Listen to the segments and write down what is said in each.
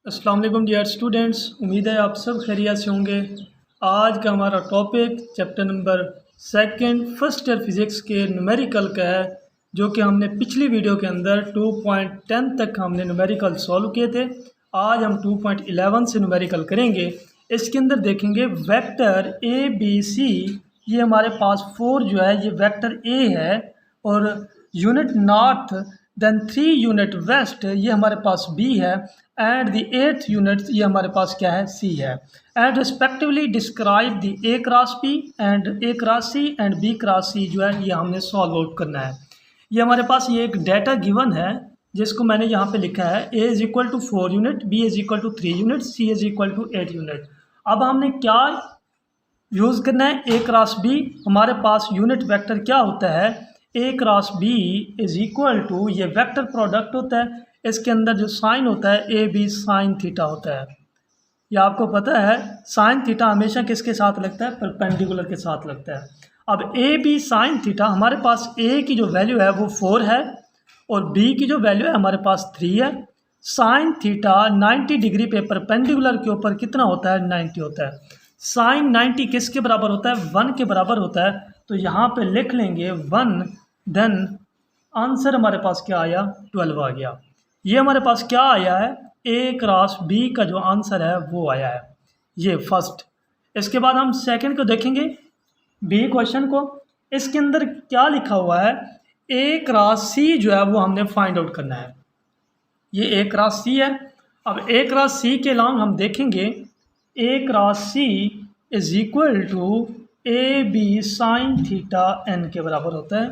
अस्सलाम वालेकुम dear students, उम्मीद है आप सब खैरियत से होंगे। आज का हमारा topic chapter number second first year physics के न्यूमेरिकल का है, जो कि हमने पिछली वीडियो के अंदर 2.10 तक हमने न्यूमेरिकल सॉल्व किए थे। आज हम 2.11 से न्यूमेरिकल करेंगे। इसके अंदर देखेंगे वेक्टर ए बी सी, ये हमारे पास 4 जो है ये वेक्टर ए है, और unit north then 3 unit west ये हमारे पास बी है, एंड द 8th यूनिट ये हमारे पास क्या है, सी है। And respectively describe the A cross B and A cross C and B cross C जो है ये हमने सॉल्व आउट करना है। ये हमारे पास ये एक डाटा गिवन है जिसको मैंने यहाँ पे लिखा है A is equal to 4 unit, B is equal to 3 unit, C is equal to 8 unit. अब हमने क्या यूज़ करना है, ए क्रॉस बी। हमारे पास यूनिट वेक्टर क्या होता है, A cross B is equal to, ये वेक्टर प्रोडक्ट होता है, इसके अंदर जो साइन होता है ए बी साइन थीटा होता है। ये आपको पता है साइन थीटा हमेशा किसके साथ लगता है, परपेंडिकुलर के साथ लगता है। अब ए बी साइन थीटा, हमारे पास ए की जो वैल्यू है वो 4 है और बी की जो वैल्यू है हमारे पास 3 है। साइन थीटा 90 डिग्री पे परपेंडिकुलर के ऊपर कितना होता है, 90 होता है। साइन 90 किसके बराबर होता है, 1 के बराबर होता है। तो यहाँ पे लिख लेंगे 1, देन आंसर हमारे पास क्या आया, 12 आ गया। ये हमारे पास क्या आया है, ए क्रॉस बी का जो आंसर है वो आया है, ये फर्स्ट। इसके बाद हम सेकंड को देखेंगे, बी क्वेश्चन को। इसके अंदर क्या लिखा हुआ है, ए क्रॉस सी जो है वो हमने फाइंड आउट करना है। ये ए क्रॉस सी है। अब ए क्रॉस सी के लॉन्ग हम देखेंगे, A cross C is equal to A B sine theta n के बराबर होता है।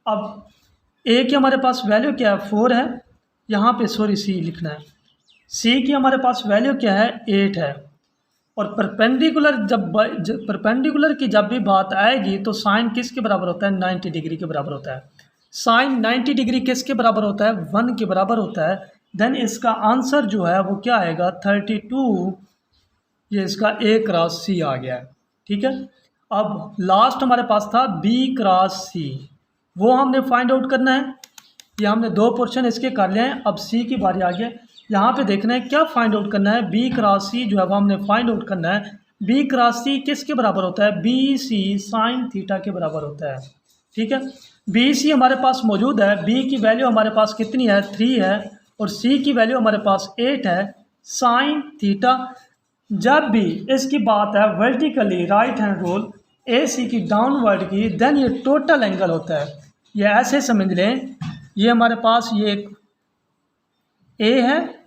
अब ए की हमारे पास वैल्यू क्या है, 4 है, यहाँ पे सॉरी सी लिखना है। सी की हमारे पास वैल्यू क्या है, 8 है। और परपेंडिकुलर परपेंडिकुलर की जब भी बात आएगी तो साइन किसके बराबर होता है, 90 डिग्री के बराबर होता है। साइन 90 डिग्री किसके बराबर होता है, 1 के बराबर होता है। देन इसका आंसर जो है वो क्या आएगा, 32। ये इसका ए क्रॉस सी आ गया है, ठीक है। अब लास्ट हमारे पास था बी क्रॉस सी, वो हमने फाइंड आउट करना है। ये हमने 2 पोर्शन इसके कर लिए हैं, अब सी की बारी आ गया। यहाँ पे देखना है क्या फाइंड आउट करना है, बी क्रॉस सी जो है वो हमने फाइंड आउट करना है। बी क्रॉस सी किसके बराबर होता है, बी सी साइन थीटा के बराबर होता है, ठीक है। बी सी हमारे पास मौजूद है, बी की वैल्यू हमारे पास कितनी है, 3 है, और सी की वैल्यू हमारे पास 8 है। साइन थीटा, जब भी इसकी बात है वर्टिकली राइट हैंड रूल ए सी की डाउनवर्ड की, देन ये टोटल एंगल होता है। ये ऐसे समझ लें, ये हमारे पास ये ए है,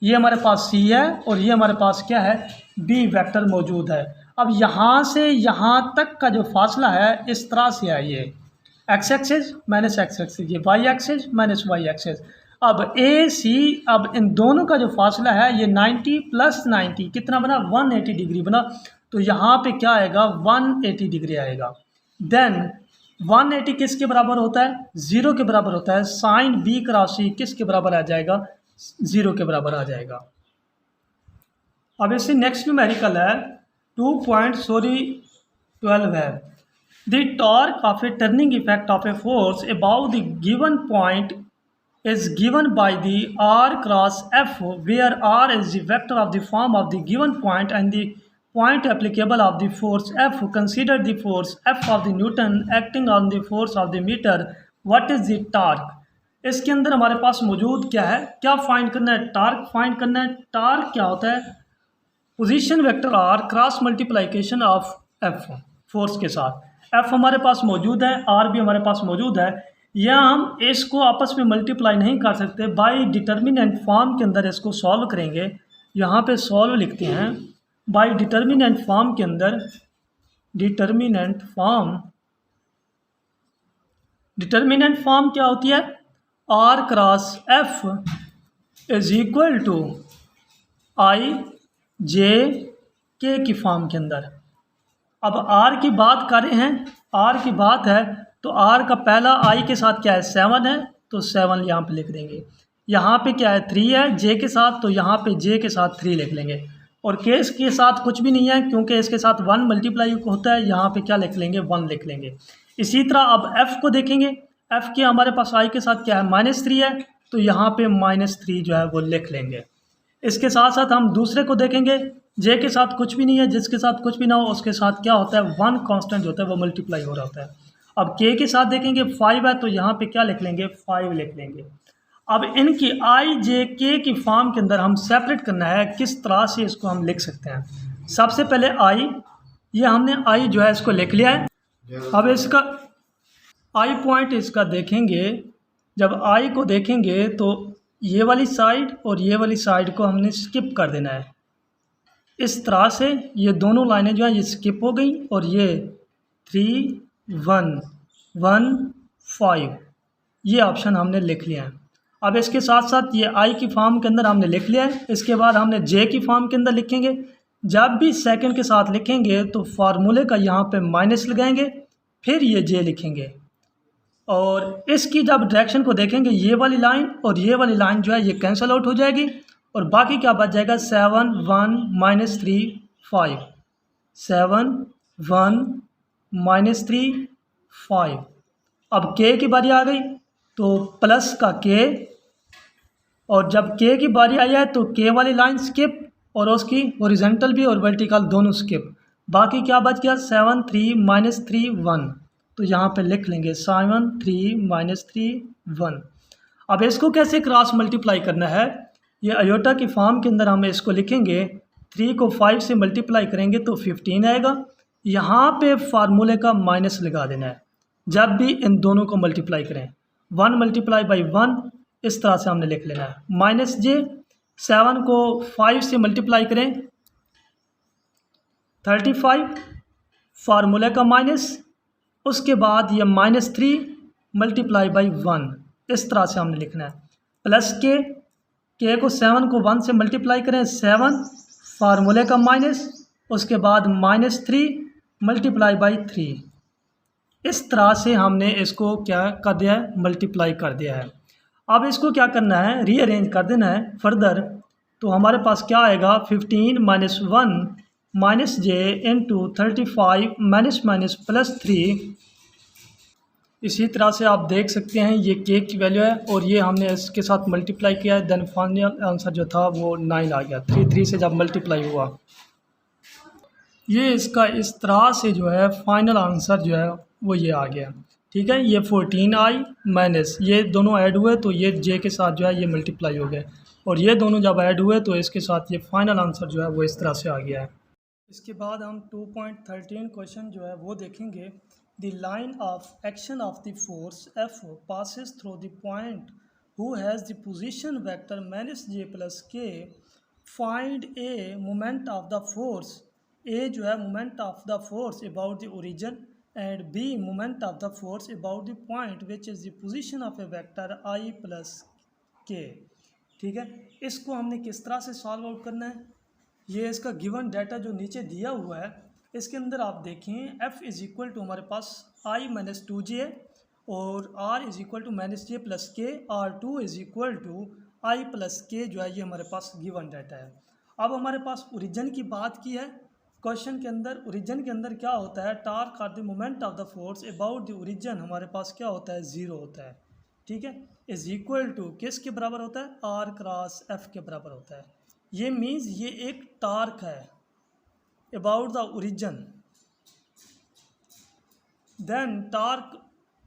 ये हमारे पास सी है, और ये हमारे पास क्या है, बी वेक्टर मौजूद है। अब यहाँ से यहाँ तक का जो फासला है इस तरह से है, ये X axis minus X axis, ये Y axis minus Y axis. अब ए सी, अब इन दोनों का जो फासला है ये 90 प्लस 90 कितना बना, 180 डिग्री बना। तो यहाँ पे क्या आएगा, 180 डिग्री आएगा। देन 180 किसके बराबर होता है, 0 के बराबर होता है। साइन बी क्रॉस सी किसके बराबर आ जाएगा, 0 के बराबर आ जाएगा। अब इससे नेक्स्ट न्यूमेरिकल है 2.12 है। The torque of A turning effect of a force about the given point is given by the r cross f, where r is the vector of the form of the given point and the point applicable of the force f. Consider the force f of the Newton acting on the force of the meter. What is the torque? इसके अंदर हमारे पास मौजूद क्या है, क्या find करना है, टार्क फाइंड करना है। टार्क क्या होता है, position vector r cross multiplication of f, force के साथ। f हमारे पास मौजूद है, r भी हमारे पास मौजूद है। या हम इसको आपस में मल्टीप्लाई नहीं कर सकते, बाय डिटर्मिनेंट फॉर्म के अंदर इसको सॉल्व करेंगे। यहाँ पे सॉल्व लिखते हैं बाय डिटर्मिनेंट फॉर्म के अंदर। डिटर्मिनेंट फॉर्म क्या होती है, R cross F is equal to I J K की फॉर्म के अंदर। अब आर की बात कर रहे हैं, आर की बात है तो आर का पहला आई के साथ क्या है, 7 है, तो 7 यहाँ पे लिख देंगे। यहाँ पे क्या है, 3 है जे के साथ, तो यहाँ पे जे के साथ 3 लिख लेंगे। और केस के साथ कुछ भी नहीं है क्योंकि इसके साथ 1 मल्टीप्लाई होता है, यहाँ पे क्या लिख लेंगे, 1 लिख लेंगे। इसी तरह अब एफ़ को देखेंगे, एफ़ के हमारे पास आई के साथ क्या है, -3 है, तो यहाँ पे -3 जो है वो लिख लेंगे। इसके साथ साथ हम दूसरे को देखेंगे, जे के साथ कुछ भी नहीं है, जिसके साथ कुछ भी ना हो उसके साथ क्या होता है, वन कांस्टेंट होता है वो मल्टीप्लाई हो रहा होता है। अब के साथ देखेंगे 5 है तो यहाँ पे क्या लिख लेंगे, 5 लिख लेंगे। अब इनकी आई जे के की फॉर्म के अंदर हम सेपरेट करना है, किस तरह से इसको हम लिख सकते हैं। सबसे पहले आई, ये हमने आई जो है इसको लिख लिया है। अब इसका आई पॉइंट इसका देखेंगे, जब आई को देखेंगे तो ये वाली साइड और ये वाली साइड को हमने स्किप कर देना है। इस तरह से ये दोनों लाइनें जो हैं ये स्किप हो गई और ये 3 1 1 5 ये ऑप्शन हमने लिख लिया है। अब इसके साथ साथ ये आई की फॉर्म के अंदर हमने लिख लिया है। इसके बाद हमने जे की फॉर्म के अंदर लिखेंगे। जब भी सेकंड के साथ लिखेंगे तो फार्मूले का यहाँ पे माइनस लगाएंगे, फिर ये जे लिखेंगे और इसकी जब डायरेक्शन को देखेंगे ये वाली लाइन और ये वाली लाइन जो है ये कैंसिल आउट हो जाएगी और बाकी क्या बच जाएगा, 7 1 -3 5 7 1 -3 5। अब के की बारी आ गई तो प्लस का के, और जब के की बारी आई है तो के वाली लाइन स्किप और उसकी हॉरिजॉन्टल भी और वर्टिकल दोनों स्किप। बाकी क्या बच गया, 7 3 -3 1। तो यहाँ पे लिख लेंगे 7 3 -3 1। अब इसको कैसे क्रॉस मल्टीप्लाई करना है, ये अयोटा की फॉर्म के अंदर हम इसको लिखेंगे। 3 को 5 से मल्टीप्लाई करेंगे तो 15 आएगा। यहाँ पे फार्मूले का माइनस लगा देना है जब भी इन दोनों को मल्टीप्लाई करें। 1 × 1 इस तरह से हमने लिख लेना है। माइनस जे, 7 को 5 से मल्टीप्लाई करें 35, फार्मूले का माइनस, उसके बाद ये -3 × 1 इस तरह से हमने लिखना है। प्लस के को 7 को 1 से मल्टीप्लाई करें 7, फार्मूले का माइनस, उसके बाद -3 × 3। इस तरह से हमने इसको क्या कर दिया है, मल्टीप्लाई कर दिया है। अब इसको क्या करना है, रीअरेंज कर देना है फर्दर। तो हमारे पास क्या आएगा, 15 - 1 -j × 35 +3। इसी तरह से आप देख सकते हैं ये के की वैल्यू है और ये हमने इसके साथ मल्टीप्लाई किया है, देन फाइनल आंसर जो था वो 9 आ गया। 3 से जब मल्टीप्लाई हुआ, ये इसका इस तरह से जो है फाइनल आंसर जो है वो ये आ गया। ठीक है, ये 14 आई माइनस ये दोनों ऐड हुए तो ये जे के साथ जो है ये मल्टीप्लाई हो गए और ये दोनों जब ऐड हुए तो इसके साथ ये फाइनल आंसर जो है वो इस तरह से आ गया है। इसके बाद हम 2.13 क्वेश्चन जो है वो देखेंगे। The line of action of the force F passes through the point who has the position vector -j + k। Find a moment of the force, a जो है moment of the force about the origin and b moment of the force about the point which is the position of a vector i + k। ठीक है, इसको हमने किस तरह से solve out करना है, ये इसका गिवन डाटा जो नीचे दिया हुआ है इसके अंदर आप देखें f = हमारे पास i - 2j और r = -j + k और 2 = i + k जो है ये हमारे पास गिवन डाटा है। अब हमारे पास ओरिजिन की बात की है क्वेश्चन के अंदर। ओरिजिन के अंदर क्या होता है, टार्क और the moment of the force about the origin हमारे पास क्या होता है, 0 होता है। ठीक है, = किसके बराबर होता है, r क्रॉस f के बराबर होता है। ये मीन्स ये एक टार्क है about the origin, then torque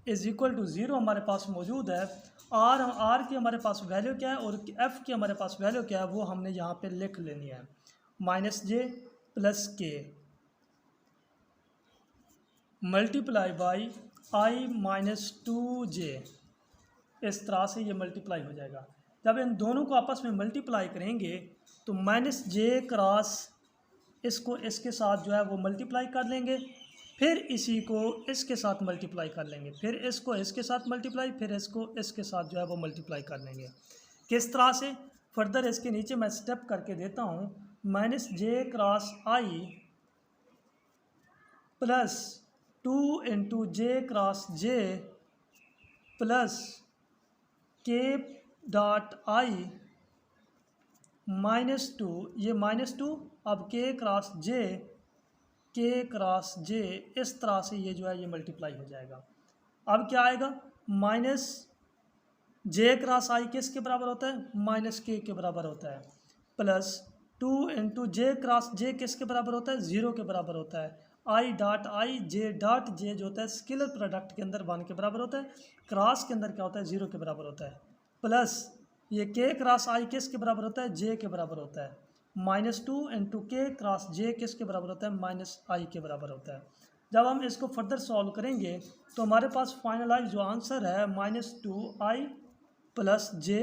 = 0 हमारे पास मौजूद है। आर की हमारे पास वैल्यू क्या है और एफ की हमारे पास वैल्यू क्या है वो हमने यहाँ पे लिख लेनी है, -j + k × i - 2j। इस तरह से ये मल्टीप्लाई हो जाएगा। जब इन दोनों को आपस में मल्टीप्लाई करेंगे तो -j क्रॉस इसको इसके साथ जो है वो मल्टीप्लाई कर लेंगे, फिर इसी को इसके साथ मल्टीप्लाई कर लेंगे, फिर इसको इसके साथ मल्टीप्लाई, फिर इसको इसके साथ जो है वो मल्टीप्लाई कर लेंगे। किस तरह से, फर्दर इसके नीचे मैं स्टेप करके देता हूँ। -j cross i + 2 × j cross j + k dot i -2, ये -2, अब k क्रॉस j इस तरह से ये जो है ये मल्टीप्लाई हो जाएगा। अब क्या आएगा, -j क्रॉस i किसके बराबर होता है, -k के बराबर होता है। प्लस 2 इंटू जे क्रॉस जे किसके बराबर होता है, 0 के बराबर होता है। I dot I J dot J जो होता है स्केलर प्रोडक्ट के अंदर 1 के बराबर होता है, क्रॉस के अंदर क्या होता है, 0 के बराबर होता है। प्लस ये के क्रॉस आई किसके बराबर होता है, जे के बराबर होता है। -2 इंटू के क्रॉस जे किसके बराबर होता है, -i के बराबर होता है। जब हम इसको फर्दर सॉल्व करेंगे तो हमारे पास फाइनलाइज जो आंसर है -2i प्लस जे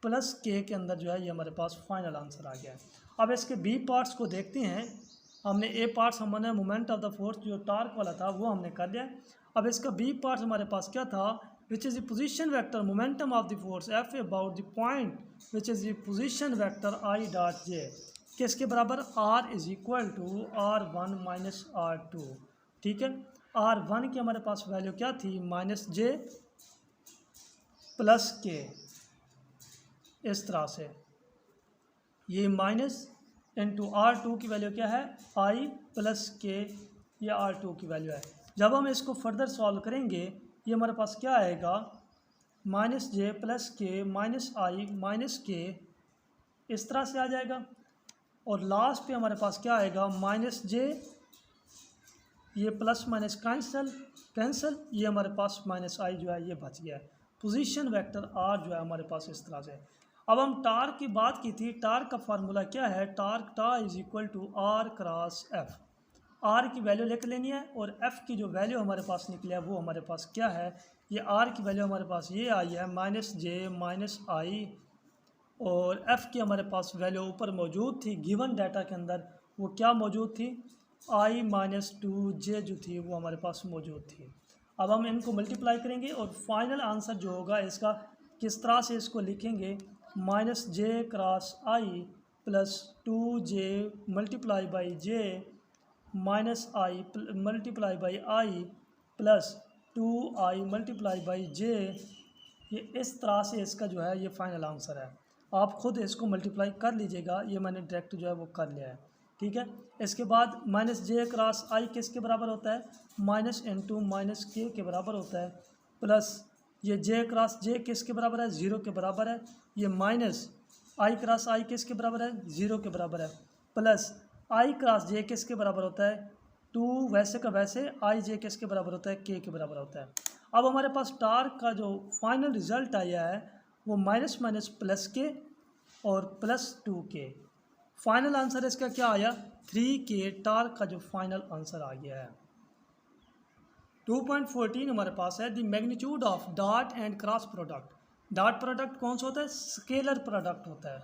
प्लस के अंदर जो है ये हमारे पास फाइनल आंसर आ गया है। अब इसके बी पार्ट्स को देखते हैं। हमने ए पार्ट्स हमने मोमेंट ऑफ द फोर्स जो टार्क वाला था वो हमने कर लिया। अब इसका बी पार्ट्स हमारे पास क्या था, which is the position vector momentum of the force F about the point which is the position vector I dot J किसके बराबर, R is equal to R1 minus R2। ठीक है, R1 की हमारे पास वैल्यू क्या थी, -j प्लस के, इस तरह से ये माइनस इंटू R2 की वैल्यू क्या है, I प्लस के, ये R2 की वैल्यू है। जब हम इसको फर्दर सॉल्व करेंगे ये हमारे पास क्या आएगा, -j प्लस के माइनस I माइनस के, इस तरह से आ जाएगा। और लास्ट पे हमारे पास क्या आएगा, -j, ये प्लस माइनस कैंसल, ये हमारे पास -i जो है ये बच गया है। पोजीशन वेक्टर R जो है हमारे पास इस तरह से। अब हम टार्क की बात की थी, टार्क का फार्मूला क्या है, टार्क टा is equal to R cross F। R की वैल्यू लिख लेनी है और F की जो वैल्यू हमारे पास निकली है वो हमारे पास क्या है, ये R की वैल्यू हमारे पास ये आई है -j -i, और F की हमारे पास वैल्यू ऊपर मौजूद थी गिवन डाटा के अंदर, वो क्या मौजूद थी, I -2j जो थी वो हमारे पास मौजूद थी। अब हम इनको मल्टीप्लाई करेंगे और फाइनल आंसर जो होगा इसका किस तरह से इसको लिखेंगे, -j cross I plus 2j multiply by j -i multiply by I plus 2i multiply by j, ये इस तरह से इसका जो है ये फाइनल आंसर है। आप खुद इसको मल्टीप्लाई कर लीजिएगा, ये मैंने डायरेक्ट जो है वो कर लिया है। ठीक है, इसके बाद -j क्रॉस I किसके बराबर होता है, माइनस इंटू माइनस के बराबर होता है, प्लस ये j क्रॉस j किसके बराबर है, 0 के बराबर है, ये माइनस I क्रॉस I किसके बराबर है, 0 के बराबर है, प्लस I क्रॉस j किसके बराबर होता है, 2 वैसे का वैसे, I j किसके बराबर होता है, k के बराबर होता है। अब हमारे पास टार्क का जो फाइनल रिजल्ट आया है वो माइनस माइनस प्लस के और प्लस 2k। फाइनल आंसर इसका क्या आया, 3k टार्क का जो फाइनल आंसर आ गया है। 2.14 हमारे पास है, the magnitude of dot and cross product. Dot product कौन सा होता है, स्केलर प्रोडक्ट होता है,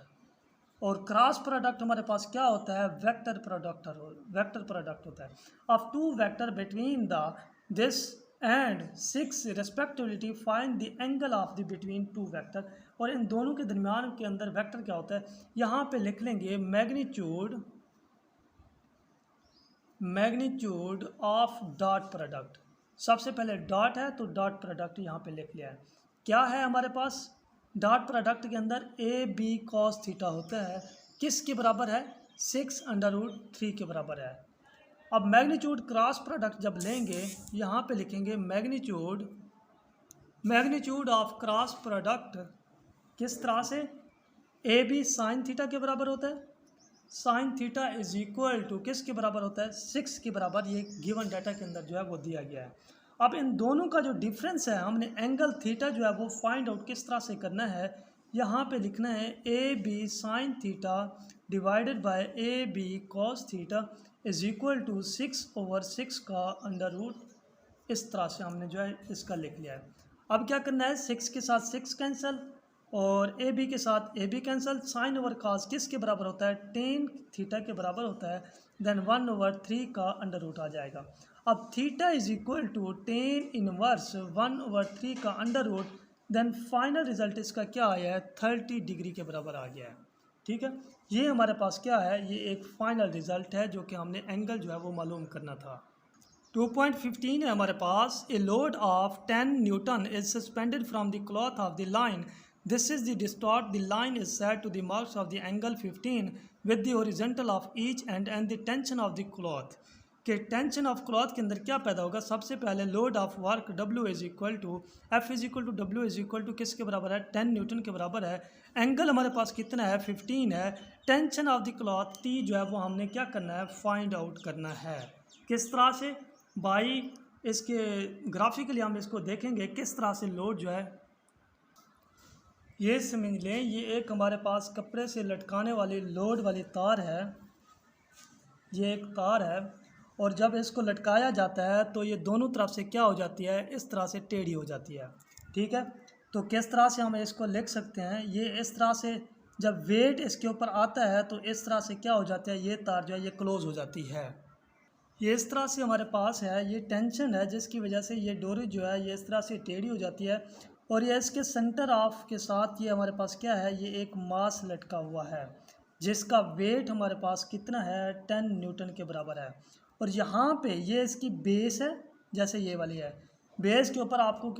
और क्रॉस प्रोडक्ट हमारे पास क्या होता है, वेक्टर प्रोडक्ट होता है। Of two vector between the this and 6 respectively find the angle of the between two vector. और इन दोनों के दरमियान के अंदर वेक्टर क्या होता है, यहाँ पे लिख लेंगे मैग्नीट्यूड ऑफ डॉट प्रोडक्ट। सबसे पहले डॉट है तो डॉट प्रोडक्ट यहाँ पे लिख लिया है। क्या है हमारे पास, डॉट प्रोडक्ट के अंदर ए बी कॉस थीटा होता है, किसके बराबर है, 6√3 के बराबर है। अब मैग्नीट्यूड क्रॉस प्रोडक्ट जब लेंगे यहाँ पे लिखेंगे मैग्नीट्यूड ऑफ क्रॉस प्रोडक्ट किस तरह से, ए बी साइन थीटा के बराबर होता है, sine theta is equal to किसके बराबर होता है, 6 के बराबर, ये गिवन डाटा के अंदर जो है वो दिया गया है। अब इन दोनों का जो डिफरेंस है, हमने एंगल थीटा जो है वो फाइंड आउट किस तरह से करना है, यहाँ पे लिखना है A B sine theta divided by A B cos theta is equal to 6/6 का अंडर रूट, इस तरह से हमने जो है इसका लिख लिया है। अब क्या करना है, 6 के साथ 6 कैंसिल और ए बी के साथ A B cancel, sine over cos किसके बराबर होता है, टेन थीटा के बराबर होता है, देन 1/3 का अंडर रूट आ जाएगा। अब theta is equal to tan inverse 1/3 का under root, then final result इसका क्या आया है, 30 डिग्री के बराबर आ गया है। ठीक है, ये हमारे पास क्या है, ये एक फाइनल रिजल्ट है जो कि हमने एंगल जो है वो मालूम करना था। 2.15 है हमारे पास, a load of 10 newton is suspended from the cloth of the line, this is the distort, the line is set to the marks of the angle 15 with the horizontal of each and the tension of the cloth. कि tension of cloth के अंदर क्या पैदा होगा। सबसे पहले load of work W is equal to F is equal to W is equal to किसके बराबर है, 10 न्यूटन के बराबर है। एंगल हमारे पास कितना है, 15 है। Tension of the cloth T जो है वो हमने क्या करना है, फाइंड आउट करना है। किस तरह से भाई, इसके ग्राफिकली हम इसको देखेंगे किस तरह से लोड जो है, ये समझ लें ये एक हमारे पास कपड़े से लटकाने वाली लोड वाली तार है, ये एक तार है और जब इसको लटकाया जाता है तो ये दोनों तरफ से क्या हो जाती है, इस तरह से टेढ़ी हो जाती है। ठीक है, तो किस तरह से हम इसको लिख सकते हैं, ये इस तरह से जब वेट इसके ऊपर आता है तो इस तरह से क्या हो जाता है, ये तार जो है ये क्लोज हो जाती है। ये इस तरह से हमारे पास है, ये टेंशन है जिसकी वजह से ये डोरी जो है ये इस तरह से टेढ़ी हो जाती है और ये इसके सेंटर ऑफ के साथ ये हमारे पास क्या है, ये एक मास लटका हुआ है जिसका वेट हमारे पास कितना है, 10 न्यूटन के बराबर है। और यहाँ पे ये इसकी बेस है, जैसे ये वाली है, बेस के ऊपर आपको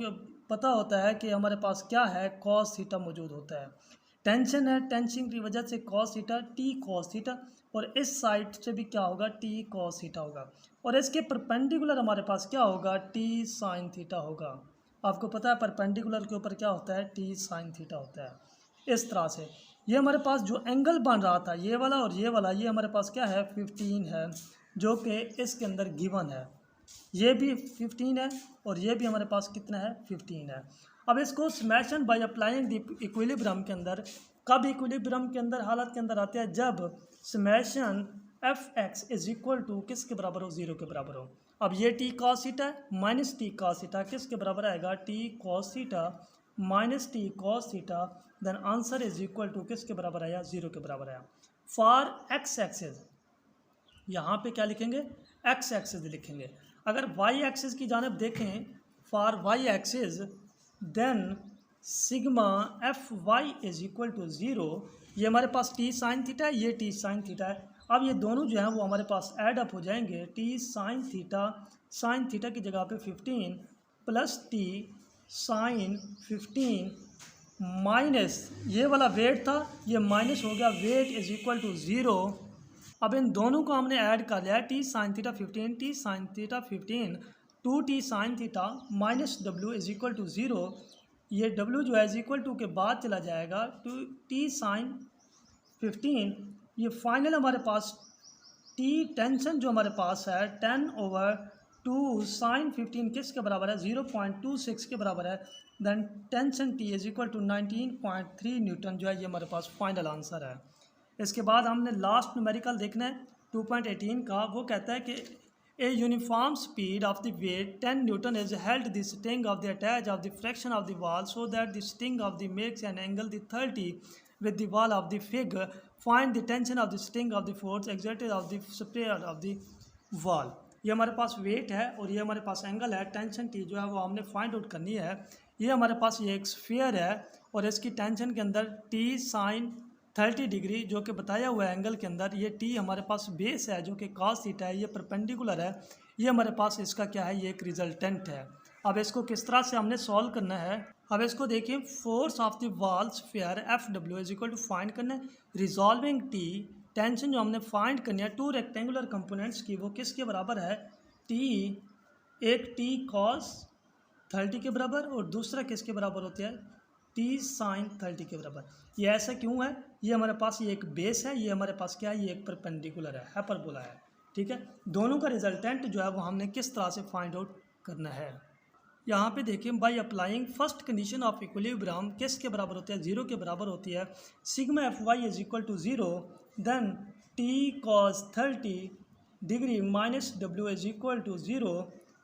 पता होता है कि हमारे पास क्या है, कॉस थीटा मौजूद होता है। टेंशन है, टेंशन की वजह से cos theta, T cos theta, और इस साइड से भी क्या होगा, टी कॉस थीटा होगा। और इसके परपेंडिकुलर हमारे पास क्या होगा, टी साइन थीटा होगा। आपको पता है परपेंडिकुलर के ऊपर क्या होता है, टी साइन थीटा होता है। इस तरह से ये हमारे पास जो एंगल बन रहा था, ये वाला और ये वाला, ये हमारे पास क्या है, 15 है, जो कि इसके अंदर गिवन है। ये भी 15 है और ये भी हमारे पास कितना है, 15 है। अब इसको स्मैशन बाय अप्लाइंग द इक्विलिब्रियम के अंदर, कब इक्विलिब्रियम के अंदर हालत के अंदर आते हैं, जब summation F X is equal to किसके बराबर हो, 0 के बराबर हो। अब ये टी कॉस थीटा है माइनस टी कॉस थीटा किसके बराबर आएगा, T cos theta minus T cos theta, then answer is equal to किसके बराबर आया, 0 के बराबर आया। फॉर एक्स एक्सिस, यहाँ पे क्या लिखेंगे, एक्स एक्सिस लिखेंगे। अगर वाई एक्सिस की जानिब देखें, for Y axis, then sigma F Y is equal to 0। ये हमारे पास टी साइन थीटा है, ये टी साइन थीटा है। अब ये दोनों जो हैं वो हमारे पास ऐड अप हो जाएंगे। टी साइन थीटा की जगह पे 15 प्लस टी साइन 15 माइनस ये वाला वेट था, ये माइनस हो गया, वेट इज इक्वल टू 0। अब इन दोनों को हमने ऐड कर लिया है, T sine theta 15, T sine theta 15, 2t sine theta minus W is equal to 0। ये w जो है इज इक्वल टू के बाद चला जाएगा टू टी साइन 15। ये फाइनल हमारे पास t टेंशन जो हमारे पास है 10/2 साइन 15 किसके बराबर है, 0.26 के बराबर है। Then tension t is equal to 19.3 newton जो है ये हमारे पास फाइनल आंसर है। इसके बाद हमने लास्ट न्यूमेरिकल देखना है 2.18 का। वो कहता है कि a uniform speed of the weight 10 newton is held the string of the attach of the fraction of the wall so that the string of the makes an angle the 30 with the wall of the figure. Find the tension of the sting of the force exerted of the spread of the wall. ये हमारे पास wait है और ये हमारे पास angle है, tension T जो है वो हमने फाइंड आउट करनी है। ये हमारे पास ये एक स्फीयर है और इसकी टेंशन के अंदर टी साइन 30 डिग्री जो कि बताया हुआ है एंगल के अंदर, ये टी हमारे पास बेस है जो कि कॉस थीटा है, ये परपेंडिकुलर है, ये हमारे पास इसका क्या है, ये एक रिजल्टेंट है। अब इसको किस तरह से हमने सॉल्व करना है, अब इसको देखिए, force of the wall sphere F W is equal to find करना है, रिजॉल्विंग टी टेंशन जो हमने फाइंड करनी है टू रेक्टेंगुलर कंपोनेंट्स की, वो किसके बराबर है, टी, एक टी कॉस 30 के बराबर और दूसरा किसके बराबर होता है, टी साइन 30 के बराबर। ये ऐसा क्यों है, ये हमारे पास ये एक बेस है, ये हमारे पास क्या है, ये एक परपेंडिकुलर है, हाइपरबोला है। ठीक है, दोनों का रिजल्टेंट जो है वो हमने किस तरह से फाइंड आउट करना है। यहाँ पे देखिए, by applying first condition of equilibrium किस के बराबर होती है, 0 के बराबर होती है। Sigma F Y is equal to 0, then T cos 30 degree minus W is equal to 0,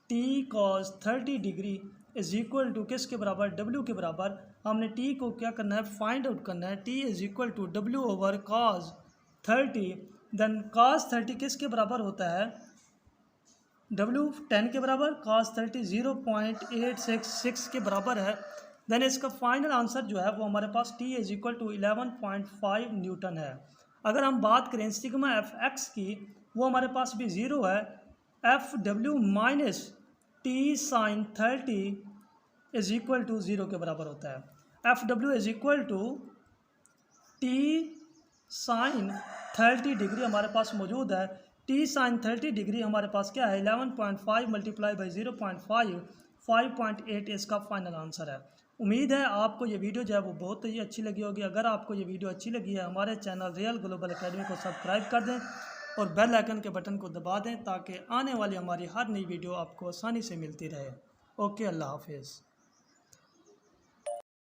T cos 30 degree is equal to किसके बराबर, डब्ल्यू के बराबर। हमने टी को क्या करना है, फाइंड आउट करना है। T is equal to W over cos 30, then cos 30 किसके बराबर होता है, W 10 के बराबर, cos 30 0.866 के बराबर है। देन इसका फाइनल आंसर जो है वो हमारे पास T is equal to 11.5 newton है। अगर हम बात करें सिग्मा एफ एक्स की, वो हमारे पास भी 0 है। F W minus T sine 30 is equal to 0 के बराबर होता है। F W is equal to T sine 30 degree हमारे पास मौजूद है। टी साइन 30 डिग्री हमारे पास क्या है 11.5 मल्टीप्लाई बाई 0.5 5.8 इसका फाइनल आंसर है। उम्मीद है आपको ये वीडियो जो है वो बहुत ही अच्छी लगी होगी। अगर आपको ये वीडियो अच्छी लगी है हमारे चैनल रियल ग्लोबल एकेडमी को सब्सक्राइब कर दें और बेल आइकन के बटन को दबा दें ताकि आने वाली हमारी हर नई वीडियो आपको आसानी से मिलती रहे। ओके, अल्लाह हाफिज़।